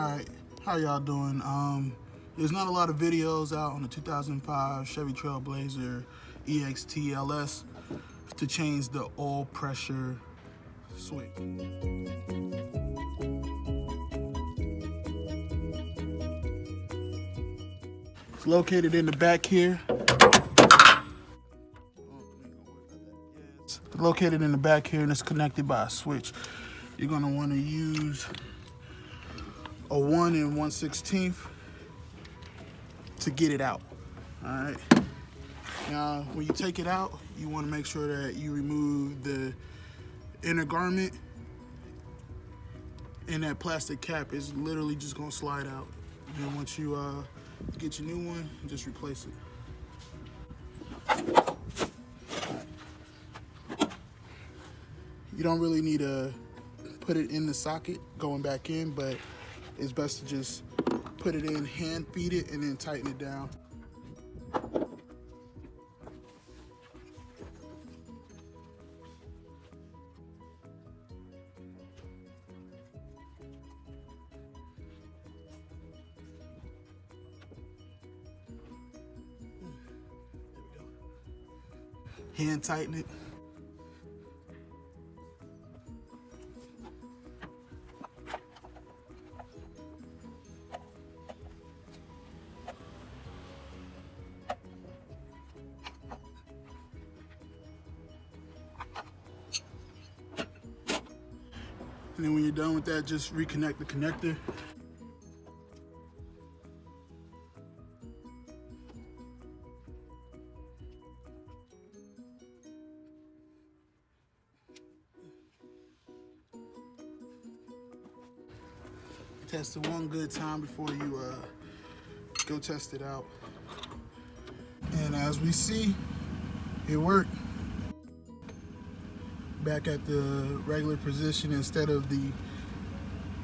Alright, how y'all doing? There's not a lot of videos out on the 2005 Chevy Trailblazer EXT LS to change the oil pressure switch. It's located in the back here. It's located in the back here and it's connected by a switch. You're going to want to use a 1 1/16 to get it out. All right. Now, when you take it out, you want to make sure that you remove the inner garment, and that plastic cap is literally just going to slide out. And then once you get your new one, just replace it. You don't really need to put it in the socket going back in, but it's best to just put it in, hand feed it, and then tighten it down. Hand tighten it. And then when you're done with that, just reconnect the connector. Test it one good time before you go test it out. And as we see, it worked. Back at the regular position instead of the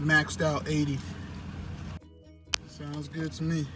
maxed out 80. Sounds good to me.